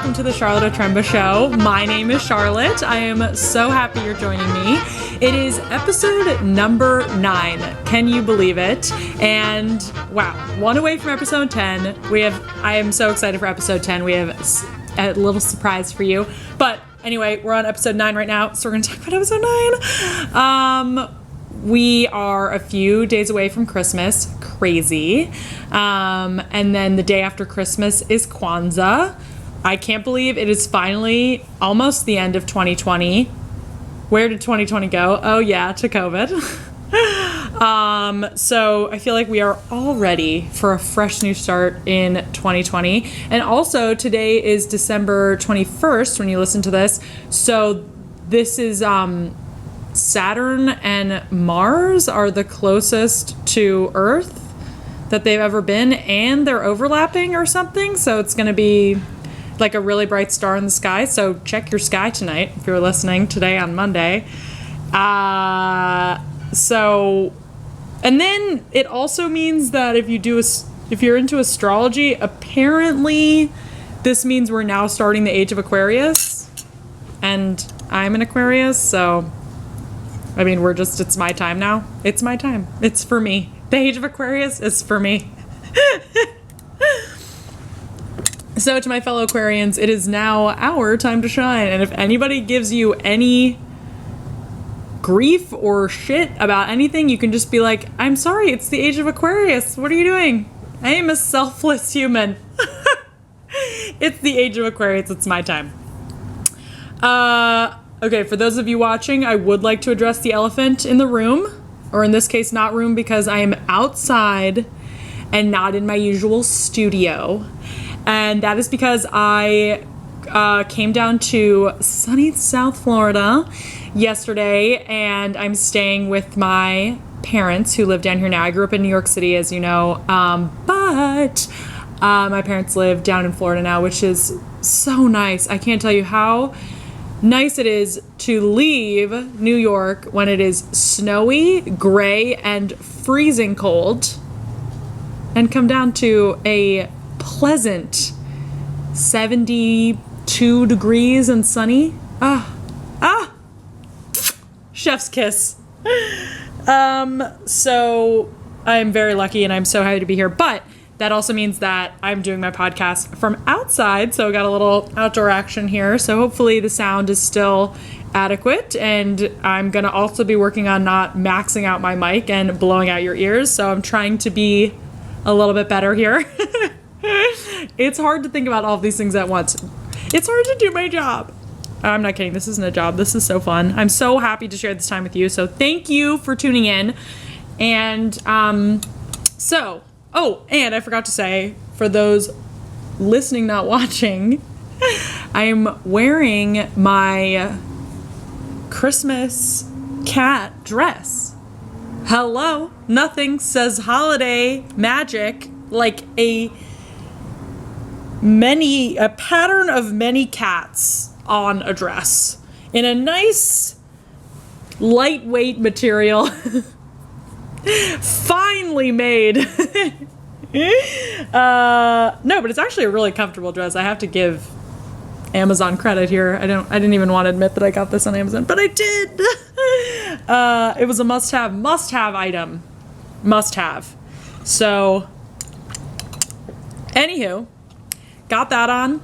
welcome to the Charlotte Otremba Show. My name is Charlotte. I am so happy you're joining me. It is episode number 9. Can you believe it? And wow, one away from episode 10. I am so excited for episode 10. We have a little surprise for you. But anyway, we're on episode 9 right now, so we're going to talk about episode 9. We are a few days away from Christmas. Crazy. And then the day after Christmas is Kwanzaa. I can't believe it is finally almost the end of 2020. Where did 2020 go? Oh yeah, to COVID. So I feel like we are all ready for a fresh new start in 2020. And also today is December 21st when you listen to this. So this is Saturn and Mars are the closest to Earth that they've ever been, and they're overlapping or something. So it's going to be like a really bright star in the sky. So check your sky tonight if you're listening today on Monday. And then it also means that if you're into astrology, apparently this means we're now starting the age of Aquarius, and I'm an Aquarius, so I mean, it's my time now. It's my time. It's for me. The age of Aquarius is for me. So to my fellow Aquarians, it is now our time to shine. And if anybody gives you any grief or shit about anything, you can just be like, I'm sorry, it's the age of Aquarius. What are you doing? I am a selfless human. It's the age of Aquarius. It's my time. Okay, for those of you watching, I would like to address the elephant in the room, or in this case, not room, because I am outside and not in my usual studio. And that is because I came down to sunny South Florida yesterday, and I'm staying with my parents who live down here now. I grew up in New York City, as you know, but my parents live down in Florida now, which is so nice. I can't tell you how nice it is to leave New York when it is snowy, gray, and freezing cold, and come down to a pleasant 72 degrees and sunny. Chef's kiss. So I'm very lucky and I'm so happy to be here, but that also means that I'm doing my podcast from outside, so I got a little outdoor action here. So hopefully the sound is still adequate, and I'm gonna also be working on not maxing out my mic and blowing out your ears, so I'm trying to be a little bit better here. It's hard to think about all of these things at once. It's hard to do my job. I'm not kidding, this isn't a job. This is so fun. I'm so happy to share this time with you, so thank you for tuning in. And and I forgot to say, for those listening, not watching, I am wearing my Christmas cat dress. Hello, nothing says holiday magic like a pattern of many cats on a dress in a nice lightweight material. Finely made. No, but it's actually a really comfortable dress. I have to give Amazon credit here. I didn't even want to admit that I got this on Amazon, but I did. It was a must-have item. Must-have. So, anywho, got that on.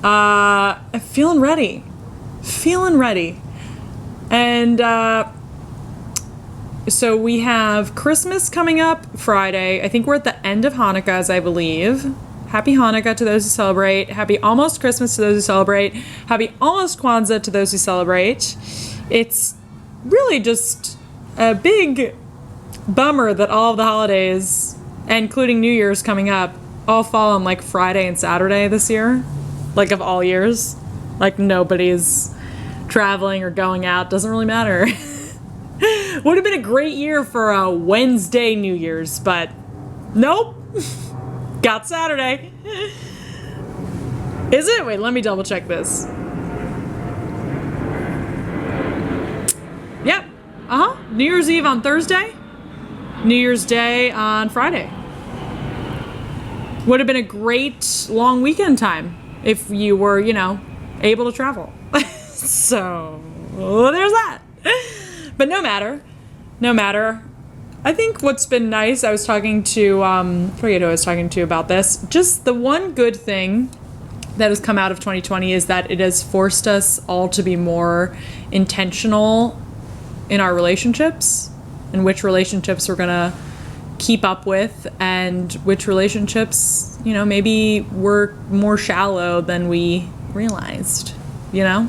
I'm feeling ready. And, so we have Christmas coming up Friday. I think we're at the end of Hanukkah's, I believe. Happy Hanukkah to those who celebrate. Happy almost Christmas to those who celebrate. Happy almost Kwanzaa to those who celebrate. It's really just a big bummer that all of the holidays, including New Year's coming up, all fall on like Friday and Saturday this year. Like of all years. Like nobody's traveling or going out. Doesn't really matter. Would have been a great year for a Wednesday New Year's, but nope. Got Saturday. Is it? Wait, let me double check this. Yep. New Year's Eve on Thursday. New Year's Day on Friday. Would have been a great long weekend time. if you were, you know, able to travel. So there's that. But no matter. I think what's been nice, I was talking to, I forget who I was talking to about this. Just the one good thing that has come out of 2020 is that it has forced us all to be more intentional in our relationships and which relationships we're gonna keep up with and which relationships, you know, maybe were more shallow than we realized, you know?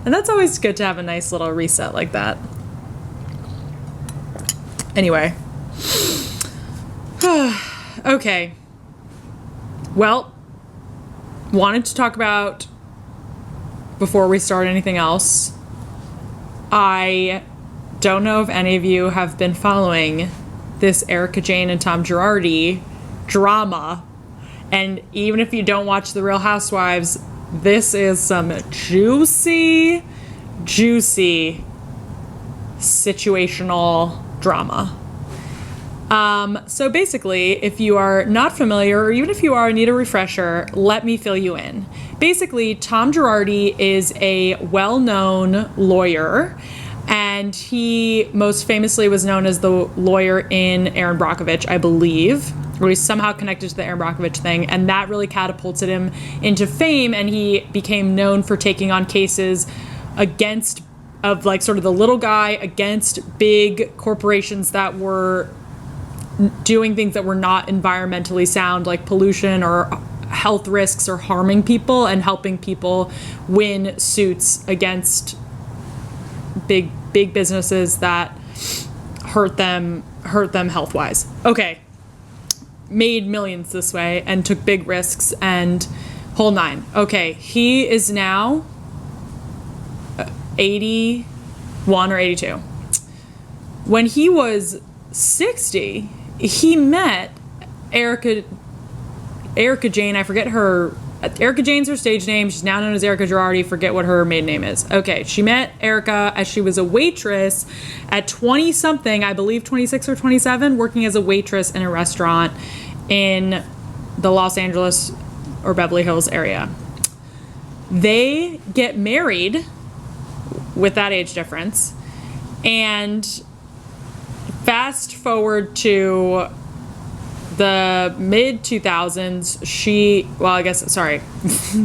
And that's always good to have a nice little reset like that. Anyway. Okay. Well, wanted to talk about, before we start anything else, I don't know if any of you have been following this Erika Jayne and Tom Girardi drama. And even if you don't watch The Real Housewives, this is some juicy situational drama. So basically, if you are not familiar, or even if you are, need a refresher, let me fill you in. Basically, Tom Girardi is a well-known lawyer, and he most famously was known as the lawyer in Erin Brockovich, I believe, or he's somehow connected to the Erin Brockovich thing, and that really catapulted him into fame, and he became known for taking on cases against, of like sort of the little guy against big corporations that were doing things that were not environmentally sound, like pollution or health risks or harming people, and helping people win suits against big businesses that hurt them health-wise. Okay. Made millions this way and took big risks and whole nine. Okay, he is now 81 or 82. When he was 60, he met Erika Jayne. I forget her. Erika Jayne's her stage name. She's now known as Erika Girardi. Forget what her maiden name is. Okay, she met Erika as she was a waitress at 20-something, I believe 26 or 27, working as a waitress in a restaurant in the Los Angeles or Beverly Hills area. They get married with that age difference, and fast forward to the mid 2000s,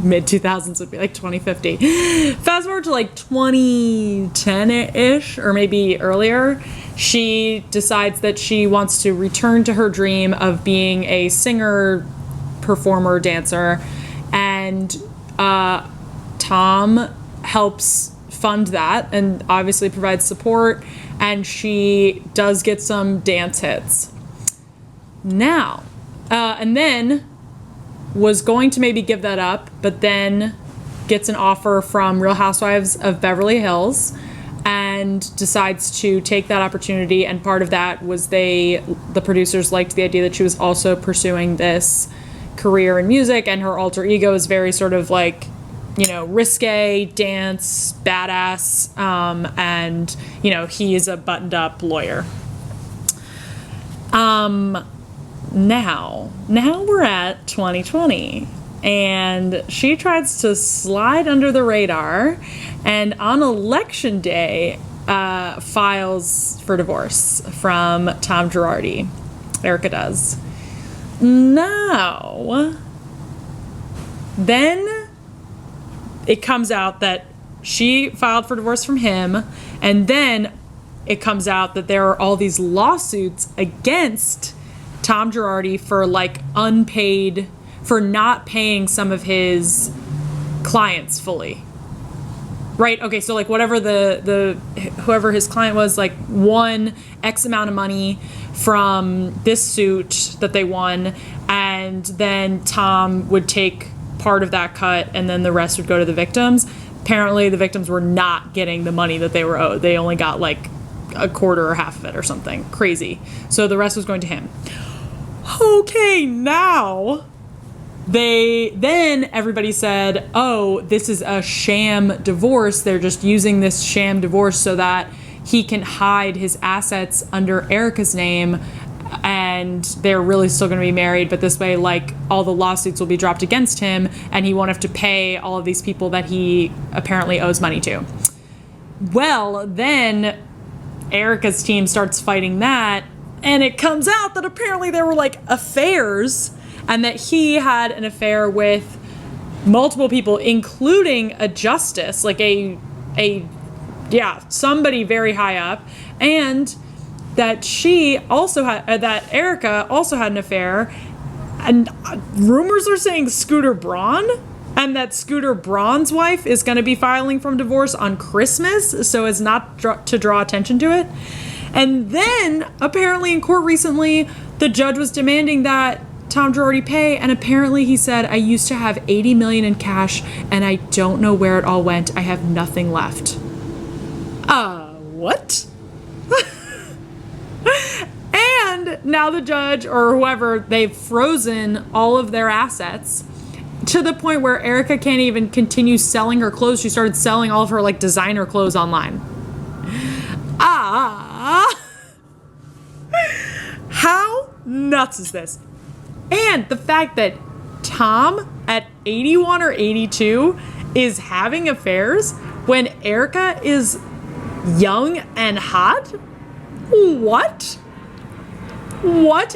mid 2000s would be like 2050. Fast forward to like 2010-ish, or maybe earlier, she decides that she wants to return to her dream of being a singer, performer, dancer, and Tom helps fund that and obviously provides support, and she does get some dance hits. Now, and then was going to maybe give that up, but then gets an offer from Real Housewives of Beverly Hills and decides to take that opportunity. And part of that was the producers liked the idea that she was also pursuing this career in music, and her alter ego is very sort of like, you know, risque, dance, badass, and, you know, he is a buttoned up lawyer. Now we're at 2020, and she tries to slide under the radar, and on election day files for divorce from Tom Girardi. Erika does. Now, then it comes out that she filed for divorce from him, and then it comes out that there are all these lawsuits against Tom Girardi for like unpaid, for not paying some of his clients fully. Right? Okay, so like whatever the whoever his client was, like, won X amount of money from this suit that they won, and then Tom would take part of that cut and then the rest would go to the victims. Apparently the victims were not getting the money that they were owed. They only got like a quarter or half of it or something crazy. So the rest was going to him. Okay, now then everybody said, oh, this is a sham divorce. They're just using this sham divorce so that he can hide his assets under Erika's name and they're really still going to be married, but this way, like, all the lawsuits will be dropped against him, and he won't have to pay all of these people that he apparently owes money to. Well, then Erika's team starts fighting that, and it comes out that apparently there were, like, affairs, and that he had an affair with multiple people, including a justice, like somebody very high up, and that that Erika also had an affair, and rumors are saying Scooter Braun, and that Scooter Braun's wife is going to be filing for divorce on Christmas so as not to draw attention to it. And then apparently in court recently, the judge was demanding that Tom Girardi pay, and apparently he said, I used to have $80 million in cash and I don't know where it all went. I have nothing left. What? And now the judge or whoever, they've frozen all of their assets to the point where Erika can't even continue selling her clothes. She started selling all of her, like, designer clothes online. How nuts is this? And the fact that Tom at 81 or 82 is having affairs when Erika is young and hot? What?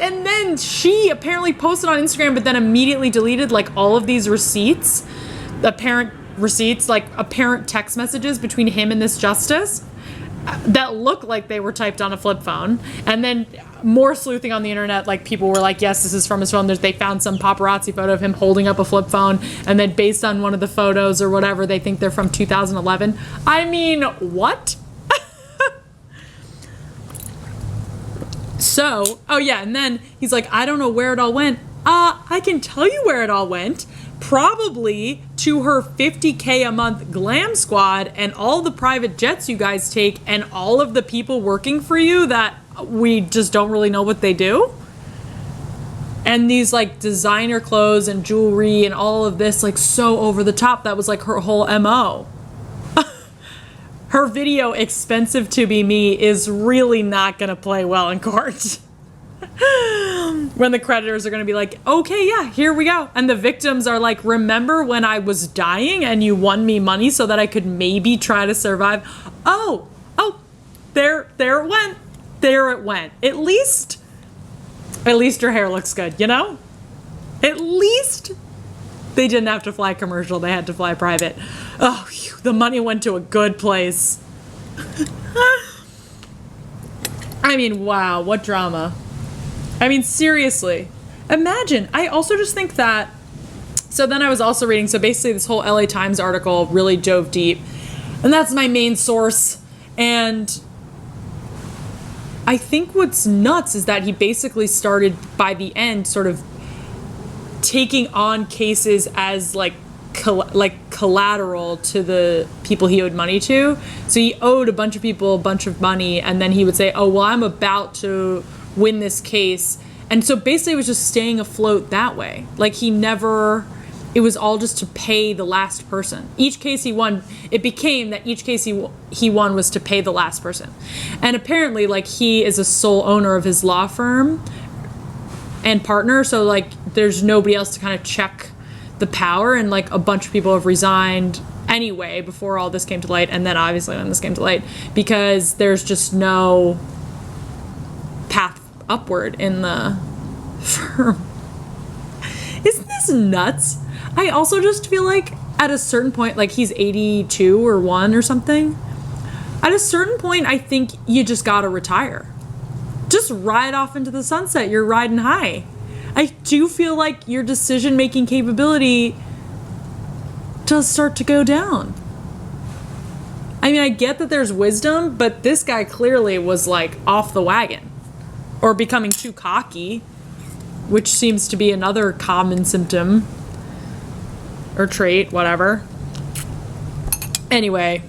And then she apparently posted on Instagram, but then immediately deleted, like, all of these receipts, apparent text messages between him and this justice that look like they were typed on a flip phone. And then more sleuthing on the internet, like, people were like, yes, this is from his phone. They found some paparazzi photo of him holding up a flip phone, and then based on one of the photos or whatever, they think they're from 2011. I mean, what? So, and then he's like, I don't know where it all went. I can tell you where it all went. Probably to her $50K a month glam squad and all the private jets you guys take and all of the people working for you that we just don't really know what they do. And these, like, designer clothes and jewelry and all of this, like, so over the top. That was, like, her whole MO. Her video, Expensive to Be Me, is really not going to play well in court. When the creditors are going to be like, okay, yeah, here we go. And the victims are like, remember when I was dying and you won me money so that I could maybe try to survive? Oh, there it went. There it went. At least her hair looks good, you know? At least they didn't have to fly commercial. They had to fly private. Oh, phew, the money went to a good place. I mean, wow, what drama. I mean, seriously. Imagine. I also just think that... So then I was also reading... So basically this whole LA Times article really dove deep. And that's my main source. And I think what's nuts is that he basically started, by the end, sort of taking on cases as, like collateral to the people he owed money to. So he owed a bunch of people a bunch of money, and then he would say, oh, well, I'm about to win this case. And so basically it was just staying afloat that way. Like, he never... It was all just to pay the last person. Each case he won, it became that each case he won was to pay the last person. And apparently, like, he is a sole owner of his law firm and partner, so, like, there's nobody else to kind of check the power, and, like, a bunch of people have resigned anyway before all this came to light, and then obviously when this came to light, because there's just no path upward in the firm. Isn't this nuts? I also just feel like at a certain point, like, he's 82 or 1 or something. At a certain point, I think you just gotta retire. Just ride off into the sunset. You're riding high. I do feel like your decision-making capability does start to go down. I mean, I get that there's wisdom, but this guy clearly was, like, off the wagon. Or becoming too cocky, which seems to be another common symptom. Or trait, whatever. Anyway,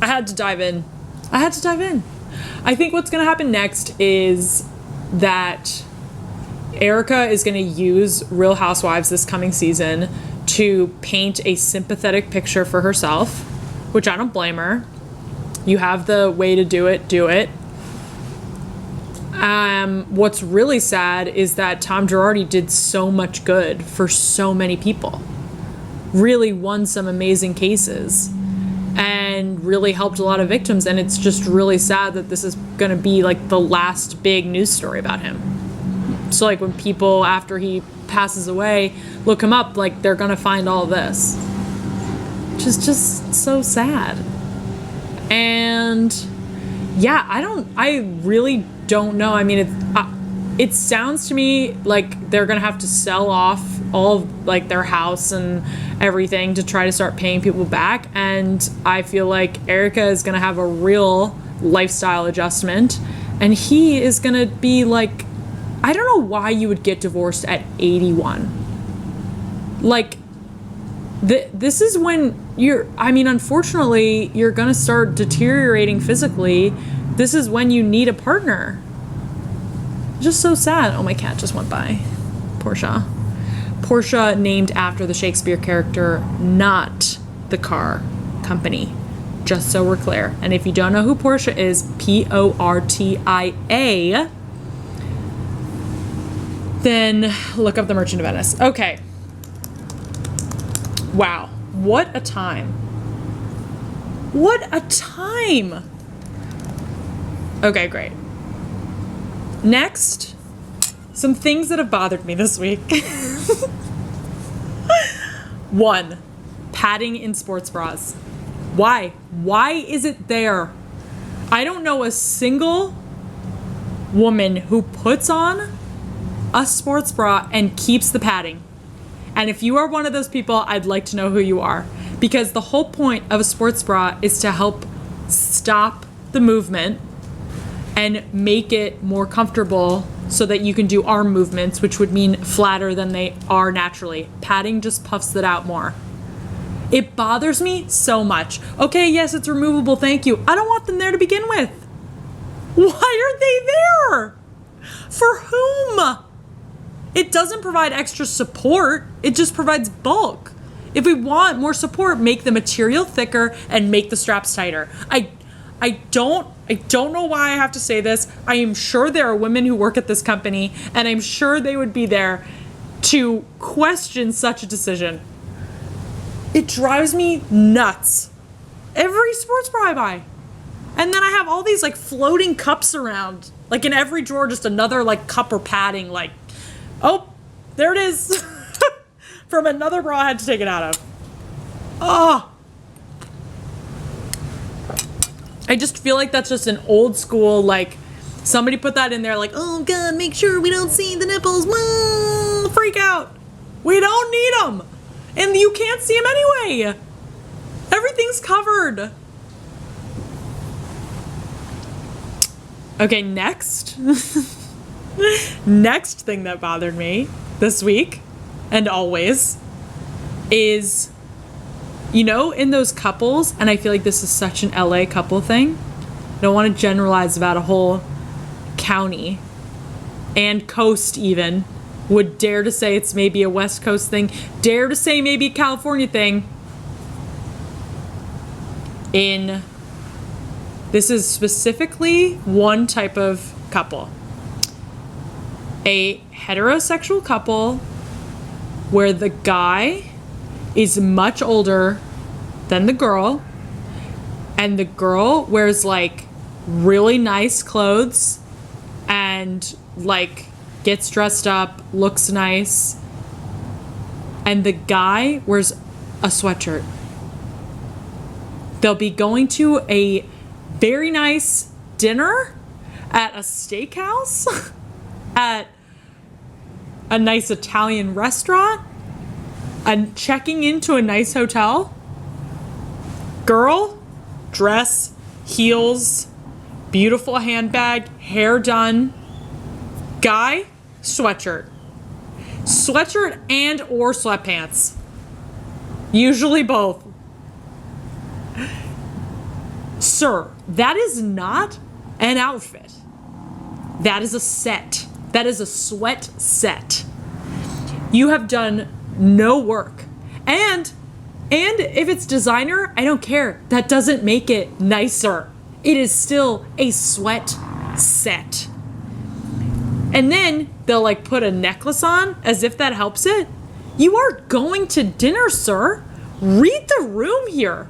I had to dive in. I think what's going to happen next is that Erika is going to use Real Housewives this coming season to paint a sympathetic picture for herself, which I don't blame her. You have the way to do it, do it. What's really sad is that Tom Girardi did so much good for so many people. Really won some amazing cases and really helped a lot of victims. And it's just really sad that this is going to be like the last big news story about him. So like when people, after he passes away, look him up, like they're going to find all this. Which is just so sad. And yeah, I really don't know. I mean, it sounds to me like they're gonna have to sell off all of like their house and everything to try to start paying people back. And I feel like Erika is gonna have a real lifestyle adjustment, and he is gonna be like, I don't know why you would get divorced at 81. Like, this is when unfortunately, you're gonna start deteriorating physically. This is when you need a partner. Just so sad. Oh, my cat just went by. Portia. Portia named after the Shakespeare character, not the car company. Just so we're clear. And if you don't know who Portia is, Portia, then look up The Merchant of Venice. Okay. Wow. What a time. What a time. Okay, great. Next, some things that have bothered me this week. 1, padding in sports bras. Why? Why is it there? I don't know a single woman who puts on a sports bra and keeps the padding. And if you are one of those people, I'd like to know who you are. Because the whole point of a sports bra is to help stop the movement and make it more comfortable so that you can do arm movements, which would mean flatter than they are naturally. Padding just puffs it out more. It bothers me so much. Okay, yes, it's removable, thank you. I don't want them there to begin with. Why are they there? For whom? It doesn't provide extra support, it just provides bulk. If we want more support, make the material thicker and make the straps tighter. I don't know why I have to say this. I am sure there are women who work at this company, and I'm sure they would be there to question such a decision. It drives me nuts. Every sports bra I buy. And then I have all these like floating cups around. Like in every drawer, just another like cup or padding. Like, oh, there it is. From another bra I had to take it out of. Oh. I just feel like that's just an old school, like, somebody put that in there like, oh God, make sure we don't see the nipples. Whoa, freak out. We don't need them. And you can't see them anyway. Everything's covered. Okay, next. Next thing that bothered me this week and always is, you know, in those couples, and I feel like this is such an LA couple thing. I don't want to generalize about a whole county and coast even. Would dare to say it's maybe a West Coast thing. Dare to say maybe a California thing. This is specifically one type of couple. A heterosexual couple where the guy is much older than the girl, and the girl wears like really nice clothes and like gets dressed up, looks nice, and the guy wears a sweatshirt. They'll be going to a very nice dinner at a steakhouse, at a nice Italian restaurant, and checking into a nice hotel. Girl, dress, heels, beautiful handbag, hair done. Guy, sweatshirt. Sweatshirt and or sweatpants. Usually both. Sir, that is not an outfit. That is a set. That is a sweat set. You have done no work. And if it's designer, I don't care. That doesn't make it nicer. It is still a sweat set. And then they'll like put a necklace on as if that helps it. You are going to dinner, sir. Read the room here.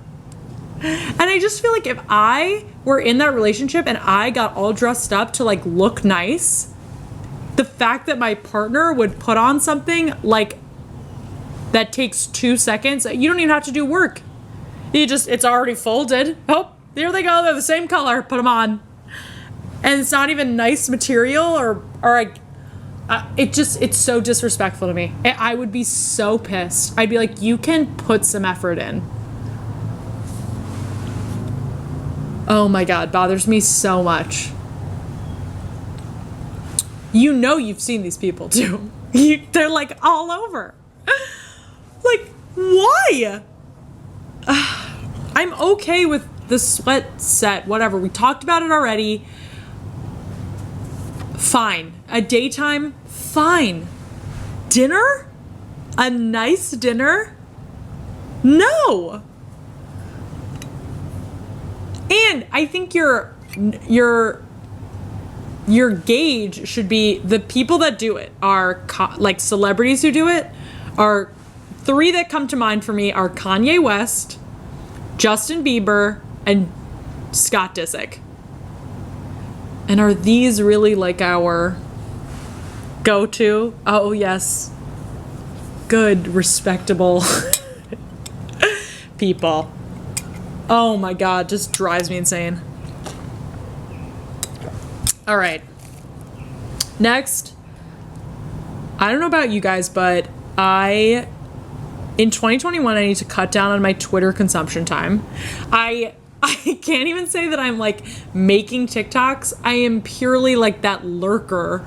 And I just feel like if I were in that relationship and I got all dressed up to like look nice, the fact that my partner would put on something like that takes 2 seconds, you don't even have to do work. It's already folded. Oh, there they go. They're the same color. Put them on. And it's not even nice material it's so disrespectful to me. I would be so pissed. I'd be like, you can put some effort in. Oh my God, bothers me so much. You know you've seen these people too. They're like all over. Like, why? I'm okay with the sweat set, whatever. We talked about it already. Fine. A daytime, fine. Dinner? A nice dinner? No. And I think your gauge should be the people that do it are like celebrities who do it are 3 that come to mind for me are Kanye West, Justin Bieber, and Scott Disick. And are these really like our go-to? Oh, yes. Good, respectable people. Oh my God, just drives me insane. All right. Next. I don't know about you guys, but in 2021, I need to cut down on my Twitter consumption time. I can't even say that I'm like making TikToks. I am purely like that lurker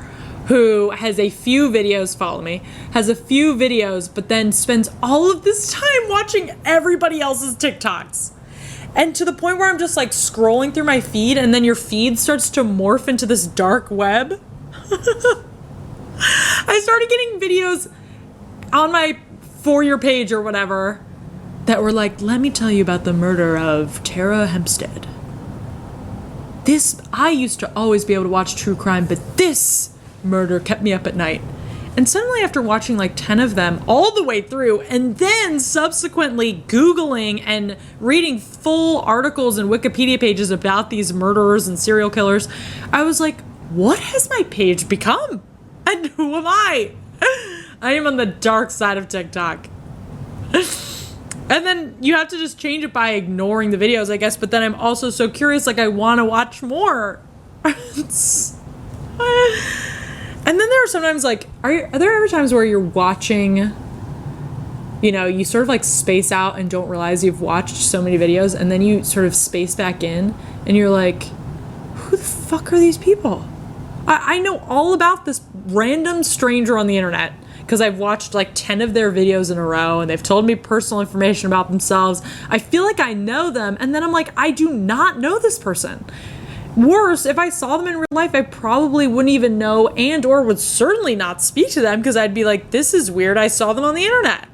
who has a few videos, follow me, has a few videos, but then spends all of this time watching everybody else's TikToks. And to the point where I'm just like scrolling through my feed and then your feed starts to morph into this dark web. I started getting videos on my For Your page or whatever that were like, let me tell you about the murder of Tara Hempstead. I used to always be able to watch true crime, but this murder kept me up at night. And suddenly after watching like 10 of them all the way through and then subsequently Googling and reading full articles and Wikipedia pages about these murderers and serial killers, I was like, what has my page become? And who am I? I am on the dark side of TikTok. And then you have to just change it by ignoring the videos, I guess. But then I'm also so curious, like I want to watch more. And then there are sometimes like, are there ever times where you're watching, you know, you sort of like space out and don't realize you've watched so many videos and then you sort of space back in and you're like, who the fuck are these people? I know all about this random stranger on the internet because I've watched like 10 of their videos in a row and they've told me personal information about themselves. I feel like I know them and then I'm like, I do not know this person. Worse, if I saw them in real life, I probably wouldn't even know and or would certainly not speak to them because I'd be like, this is weird. I saw them on the internet.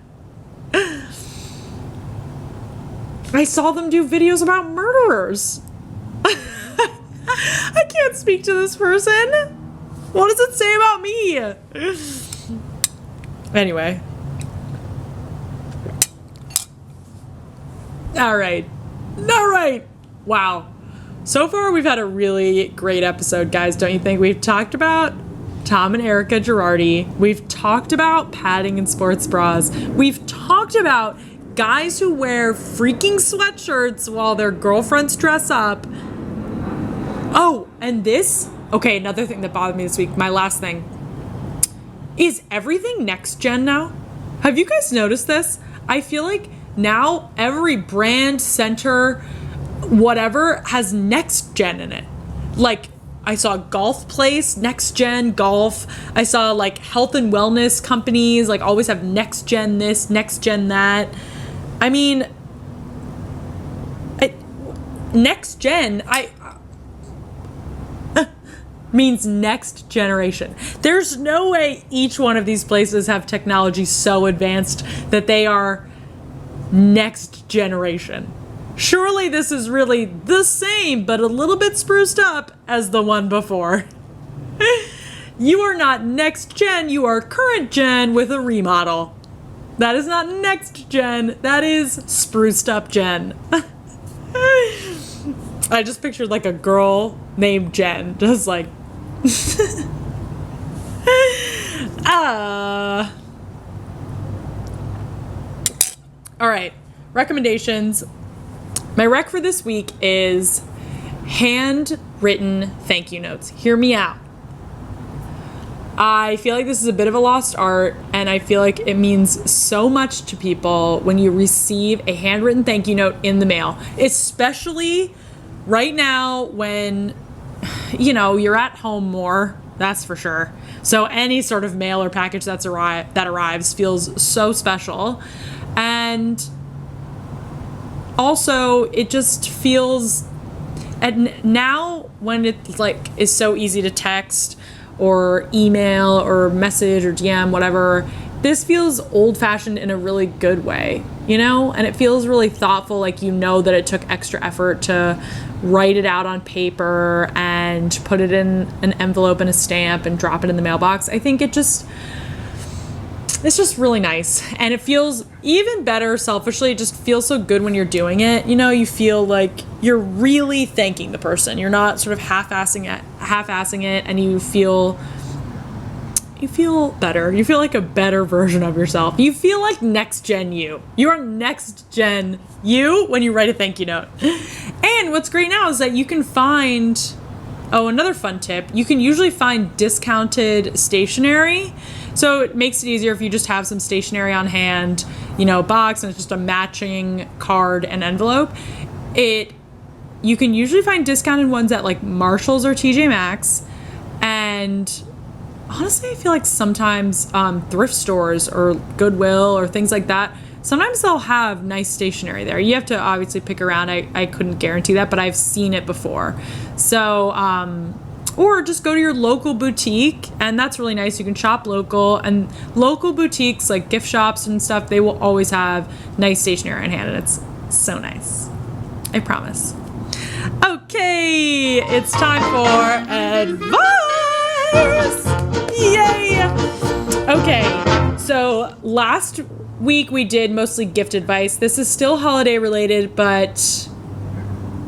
I saw them do videos about murderers. I can't speak to this person. What does it say about me? Anyway. All right. Wow. So far, we've had a really great episode, guys, don't you think? We've talked about Tom and Erika Girardi. We've talked about padding and sports bras. We've talked about guys who wear freaking sweatshirts while their girlfriends dress up. Oh, and okay, another thing that bothered me this week, my last thing. Is everything NextGen now? Have you guys noticed this? I feel like now every brand, center, whatever has NextGen in it. Like I saw Golf Place, NextGen Golf. I saw like health and wellness companies like always have NextGen this, NextGen that. I mean, NextGen means next generation. There's no way each one of these places have technology so advanced that they are next generation. Surely this is really the same, but a little bit spruced up as the one before. You are not next gen, you are current gen with a remodel. That is not next gen, that is spruced up gen. I just pictured like a girl named Jen, just like all right, recommendations. My rec for this week is handwritten thank you notes. Hear me out. I feel like this is a bit of a lost art, and I feel like it means so much to people when you receive a handwritten thank you note in the mail, especially right now when, you know, you're at home more, that's for sure. So any sort of mail or package that arrives feels so special. And also it just feels, and now when it's like is so easy to text or email or message or DM, whatever, this feels old-fashioned in a really good way, you know? And it feels really thoughtful, like you know that it took extra effort to write it out on paper and put it in an envelope and a stamp and drop it in the mailbox. I think it's just really nice. And it feels even better selfishly. It just feels so good when you're doing it. You know, you feel like you're really thanking the person. You're not sort of half-assing it, and you feel better. You feel like a better version of yourself. You feel like next gen you. You are next gen you when you write a thank you note. And what's great now is that you can find, another fun tip, you can usually find discounted stationery. So it makes it easier if you just have some stationery on hand, you know, box, and it's just a matching card and envelope. You can usually find discounted ones at like Marshall's or TJ Maxx, and honestly, I feel like sometimes thrift stores or Goodwill or things like that, sometimes they'll have nice stationery there. You have to obviously pick around. I couldn't guarantee that, but I've seen it before. So, or just go to your local boutique, and that's really nice. You can shop local, and local boutiques like gift shops and stuff, they will always have nice stationery on hand, and it's so nice. I promise. Okay, it's time for advice. Yay! Okay, so last week we did mostly gift advice. This is still holiday related, but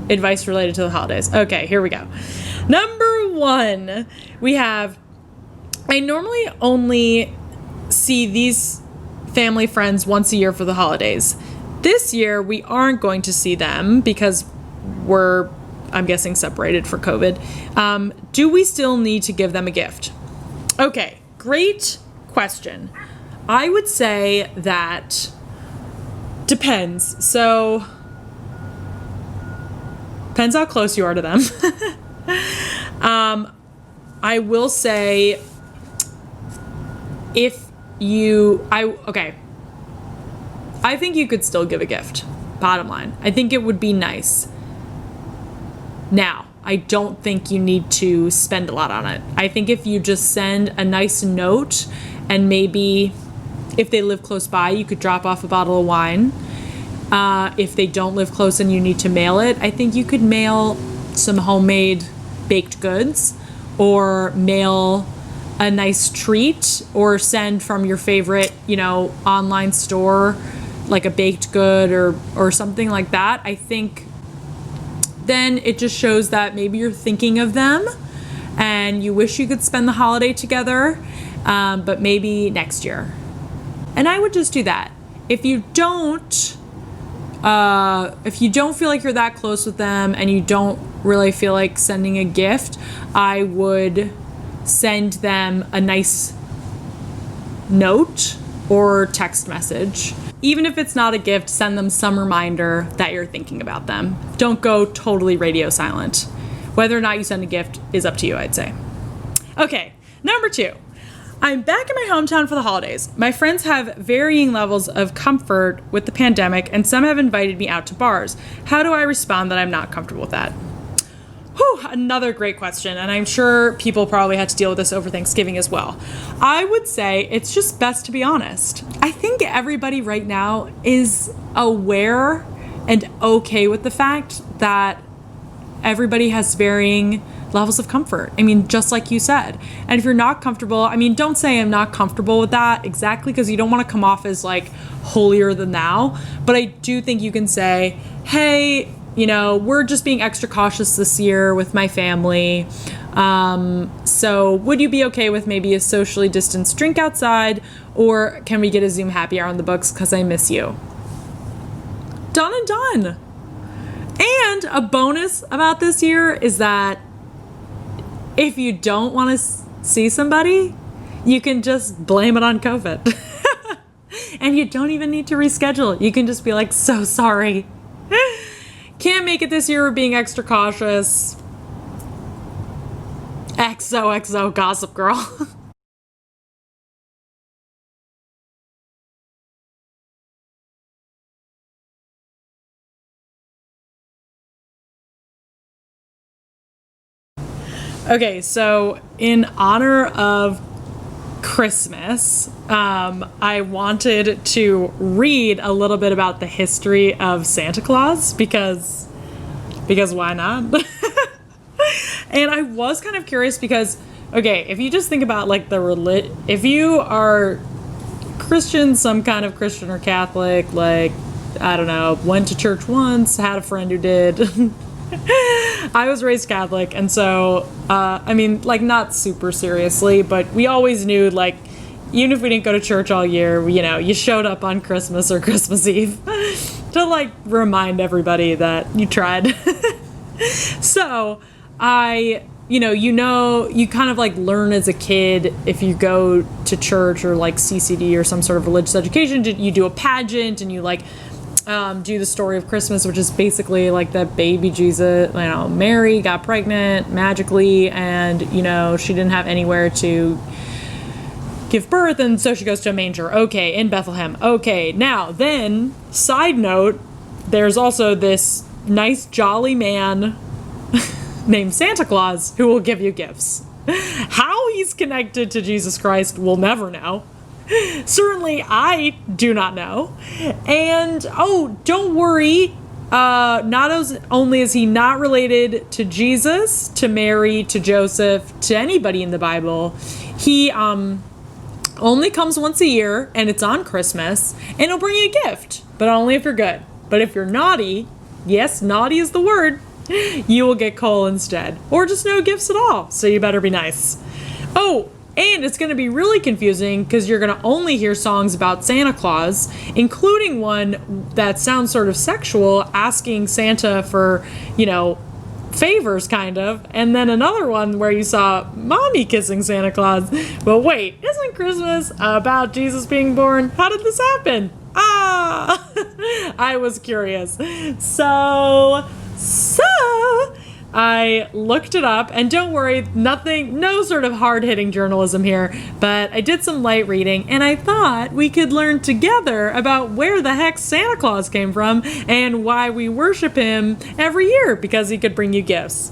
advice related to the holidays. Okay, here we go. Number 1, we have, I normally only see these family friends once a year for the holidays. This year we aren't going to see them because we're, I'm guessing, separated for COVID. Do we still need to give them a gift? Okay, great question. I would say that depends. So, depends how close you are to them. I will say I think you could still give a gift. Bottom line. I think it would be nice. Now, I don't think you need to spend a lot on it. I think if you just send a nice note, and maybe if they live close by, you could drop off a bottle of wine. If they don't live close and you need to mail it, I think you could mail some homemade baked goods, or mail a nice treat, or send from your favorite, you know, online store, like a baked good or something like that. I think then it just shows that maybe you're thinking of them and you wish you could spend the holiday together, but maybe next year. And I would just do that. If you don't feel like you're that close with them and you don't really feel like sending a gift, I would send them a nice note or text message. Even if it's not a gift, send them some reminder that you're thinking about them. Don't go totally radio silent. Whether or not you send a gift is up to you, I'd say. Okay, number 2. I'm back in my hometown for the holidays. My friends have varying levels of comfort with the pandemic, and some have invited me out to bars. How do I respond that I'm not comfortable with that? Whew, another great question, and I'm sure people probably had to deal with this over Thanksgiving as well. I would say it's just best to be honest. I think everybody right now is aware and okay with the fact that everybody has varying levels of comfort. I mean, just like you said. And if you're not comfortable, I mean, don't say I'm not comfortable with that exactly, because you don't want to come off as like holier than thou. But I do think you can say, hey, you know, we're just being extra cautious this year with my family. So would you be okay with maybe a socially distanced drink outside, or can we get a Zoom happy hour on the books because I miss you? Done and done. And a bonus about this year is that if you don't want to see somebody, you can just blame it on COVID. And you don't even need to reschedule. You can just be like, so sorry. Can't make it this year, we're being extra cautious. XOXO Gossip Girl. Okay, so in honor of Christmas, I wanted to read a little bit about the history of Santa Claus because why not? And I was kind of curious because, okay, if you just think about like if you are Christian, some kind of Christian or Catholic, like, I don't know, went to church once, had a friend who did. I was raised Catholic, and so, I mean, like, not super seriously, but we always knew, like, even if we didn't go to church all year, you know, you showed up on Christmas or Christmas Eve to, like, remind everybody that you tried. So, you kind of, like, learn as a kid, if you go to church or, like, CCD or some sort of religious education, you do a pageant, and you, like, do the story of Christmas, which is basically like that baby Jesus, you know, Mary got pregnant magically, and, you know, she didn't have anywhere to give birth, and so she goes to a manger. Okay, in Bethlehem. Okay, now then, side note, there's also this nice jolly man named Santa Claus who will give you gifts. How he's connected to Jesus Christ, we'll never know. Certainly I do not know. And oh, don't worry, not only is he not related to Jesus, to Mary, to Joseph, to anybody in the Bible, he only comes once a year, and it's on Christmas, and he'll bring you a gift, but only if you're good. But if you're naughty, yes, naughty is the word, you will get coal instead, or just no gifts at all, so you better be nice. Oh, and it's going to be really confusing because you're going to only hear songs about Santa Claus, including one that sounds sort of sexual, asking Santa for, you know, favors, kind of. And then another one where you saw mommy kissing Santa Claus. But wait, isn't Christmas about Jesus being born? How did this happen? I was curious. So I looked it up, and don't worry, no sort of hard-hitting journalism here, but I did some light reading, and I thought we could learn together about where the heck Santa Claus came from and why we worship him every year, because he could bring you gifts.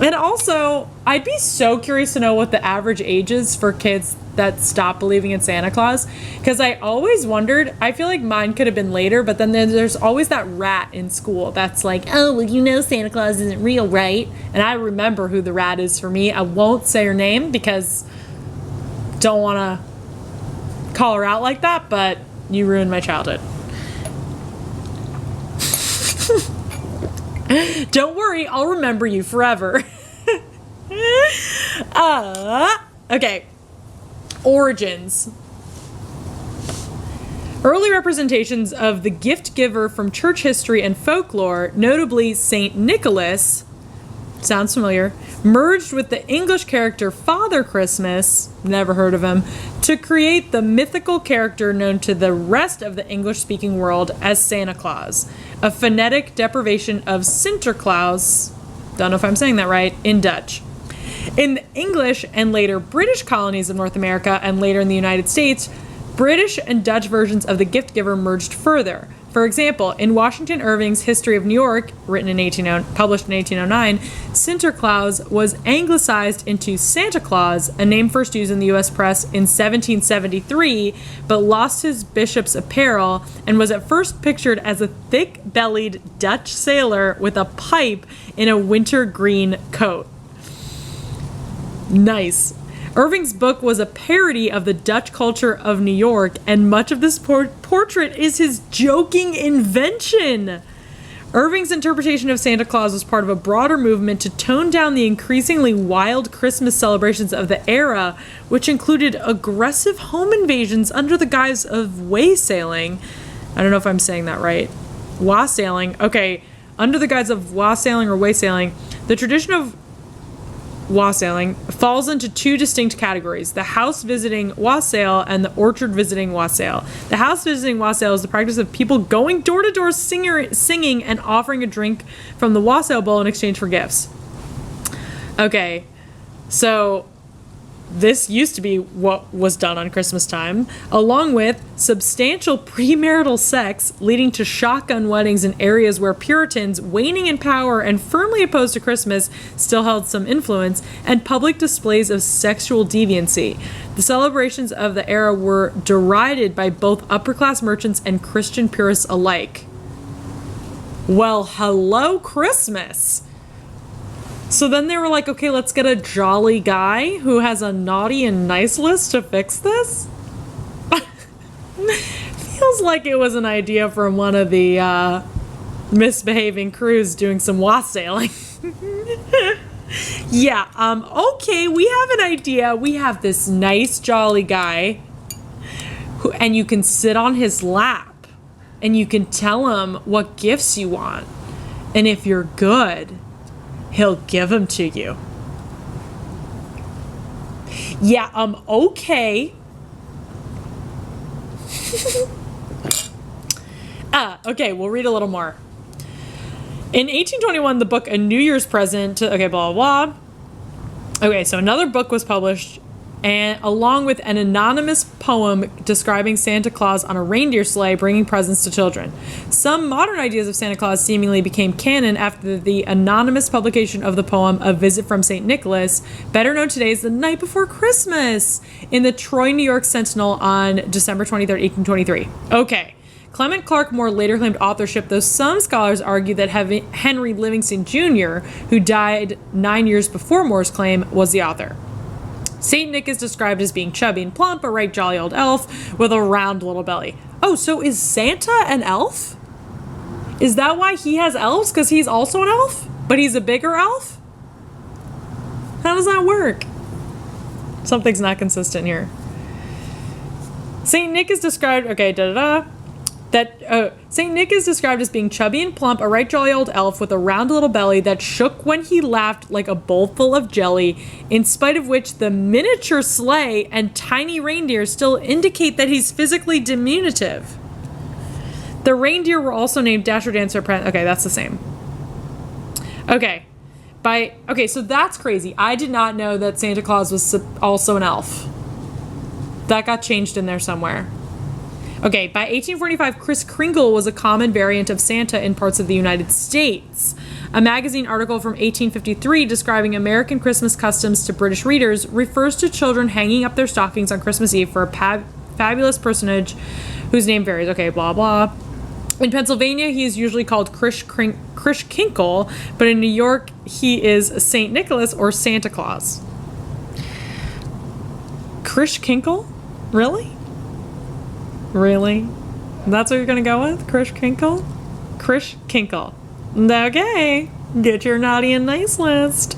And also, I'd be so curious to know what the average age is for kids that stop believing in Santa Claus, because I always wondered, I feel like mine could have been later, but then there's always that rat in school that's like, oh, well, you know Santa Claus isn't real, right? And I remember who the rat is for me. I won't say her name because don't want to call her out like that, but you ruined my childhood. Don't worry, I'll remember you forever. Okay. Origins. Early representations of the gift giver from church history and folklore, notably Saint Nicholas, sounds familiar, merged with the English character Father Christmas, never heard of him, to create the mythical character known to the rest of the English-speaking world as Santa Claus, a phonetic deprivation of Sinterklaas, don't know if I'm saying that right, in Dutch. In the English and later British colonies of North America, and later in the United States, British and Dutch versions of the gift giver merged further. For example, in Washington Irving's History of New York, published in 1809, Sinterklaas was anglicized into Santa Claus, a name first used in the U.S. press in 1773, but lost his bishop's apparel and was at first pictured as a thick-bellied Dutch sailor with a pipe in a winter green coat. Nice. Irving's book was a parody of the Dutch culture of New York, and much of this portrait is his joking invention. Irving's interpretation of Santa Claus was part of a broader movement to tone down the increasingly wild Christmas celebrations of the era, which included aggressive home invasions under the guise of wassailing. I don't know if I'm saying that right. Wassailing. Okay, under the guise of wassailing or wassailing, the tradition of wassailing falls into two distinct categories: the house visiting wassail and the orchard visiting wassail. The house visiting wassail is the practice of people going door to door singing and offering a drink from the wassail bowl in exchange for gifts. Okay, so this used to be what was done on Christmas time, along with substantial premarital sex leading to shotgun weddings in areas where Puritans, waning in power and firmly opposed to Christmas, still held some influence, and public displays of sexual deviancy. The celebrations of the era were derided by both upper-class merchants and Christian purists alike. Well, hello, Christmas! So then they were like, okay, let's get a jolly guy who has a naughty and nice list to fix this? Feels like it was an idea from one of the misbehaving crews doing some wassailing. Yeah, okay, we have an idea. We have this nice jolly guy and you can sit on his lap and you can tell him what gifts you want. And if you're good, he'll give them to you. Yeah, okay. Okay, we'll read a little more. In 1821, the book A New Year's Present, okay, blah, blah, blah. Okay, so another book was published, and along with an anonymous poem describing Santa Claus on a reindeer sleigh bringing presents to children. Some modern ideas of Santa Claus seemingly became canon after the anonymous publication of the poem A Visit from St. Nicholas, better known today as The Night Before Christmas, in the Troy, New York Sentinel on December 23rd, 1823. Okay. Clement Clarke Moore later claimed authorship, though some scholars argue that Henry Livingston Jr., who died 9 years before Moore's claim, was the author. Saint Nick is described as being chubby and plump, a right jolly old elf with a round little belly. Oh, so is Santa an elf? Is that why he has elves? Because he's also an elf? But he's a bigger elf? How does that work? Something's not consistent here. Saint Nick is described... Okay, Saint Nick is described as being chubby and plump, a right jolly old elf with a round little belly that shook when he laughed like a bowl full of jelly, in spite of which the miniature sleigh and tiny reindeer still indicate that he's physically diminutive. The reindeer were also named Dasher, Dancer, okay, that's the same. Okay. So that's crazy. I did not know that Santa Claus was also an elf. That got changed in there somewhere. Okay, by 1845, Kris Kringle was a common variant of Santa in parts of the United States. A magazine article from 1853 describing American Christmas customs to British readers refers to children hanging up their stockings on Christmas Eve for a fabulous personage whose name varies. Okay, blah, blah. In Pennsylvania, he is usually called Krish Kinkle, but in New York, he is St. Nicholas or Santa Claus. Krish Kinkle? Really? Really? That's what you're gonna go with? Krish Kinkle? Krish Kinkle. Okay. Get your naughty and nice list.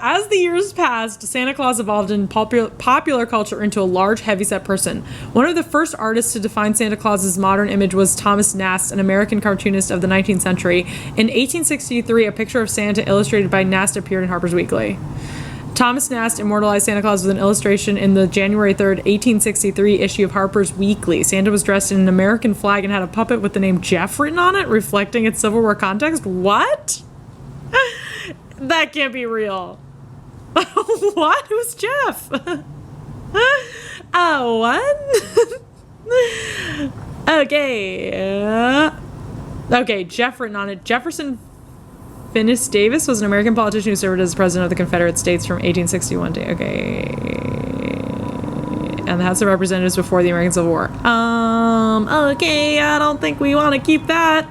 As the years passed, Santa Claus evolved in popular culture into a large, heavyset person. One of the first artists to define Santa Claus's modern image was Thomas Nast, an American cartoonist of the 19th century. In 1863, a picture of Santa illustrated by Nast appeared in Harper's Weekly. Thomas Nast immortalized Santa Claus with an illustration in the January 3rd, 1863 issue of Harper's Weekly. Santa was dressed in an American flag and had a puppet with the name Jeff written on it, reflecting its Civil War context. What? That can't be real. What? Who's Jeff? one. Okay. Okay, Jeff written on it. Jefferson Finis Davis was an American politician who served as president of the Confederate States from 1861 to, okay. And the House of Representatives before the American Civil War. Okay, I don't think we want to keep that.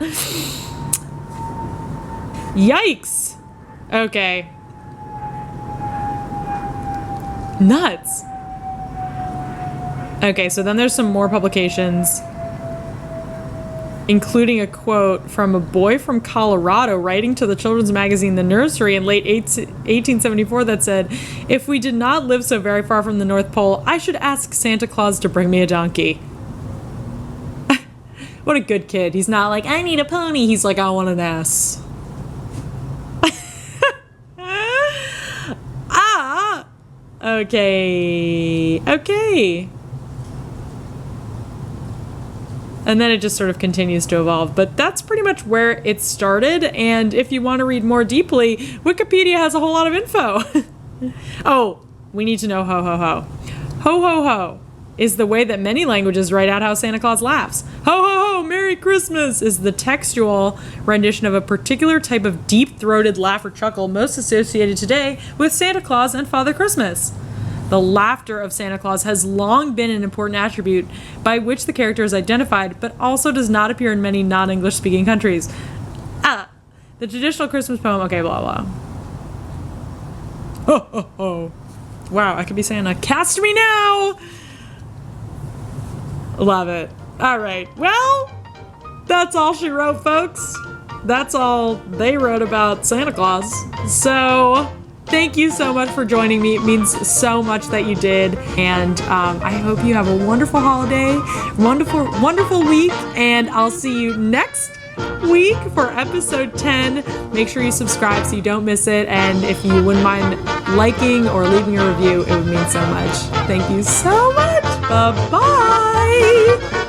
Yikes. Okay. Nuts. Okay, so then there's some more publications, including a quote from a boy from Colorado writing to the children's magazine The Nursery in late 1874 that said, "If we did not live so very far from the North Pole, I should ask Santa Claus to bring me a donkey." What a good kid. He's not like, "I need a pony." He's like, "I want an ass." Okay. Okay. And then it just sort of continues to evolve. But that's pretty much where it started. And if you want to read more deeply, Wikipedia has a whole lot of info. Oh, we need to know ho ho ho. Ho ho ho is the way that many languages write out how Santa Claus laughs. Ho ho ho, Merry Christmas is the textual rendition of a particular type of deep-throated laugh or chuckle most associated today with Santa Claus and Father Christmas. The laughter of Santa Claus has long been an important attribute by which the character is identified, but also does not appear in many non-English speaking countries. The traditional Christmas poem, okay, blah blah. Ho ho ho. Wow, I could be Santa. Cast me now! Love it. All right. Well, that's all she wrote, folks. That's all they wrote about Santa Claus. So thank you so much for joining me. It means so much that you did. And I hope you have a wonderful holiday, wonderful week. And I'll see you next week for episode 10. Make sure you subscribe so you don't miss it. And if you wouldn't mind liking or leaving a review, it would mean so much. Thank you so much. Bye-bye.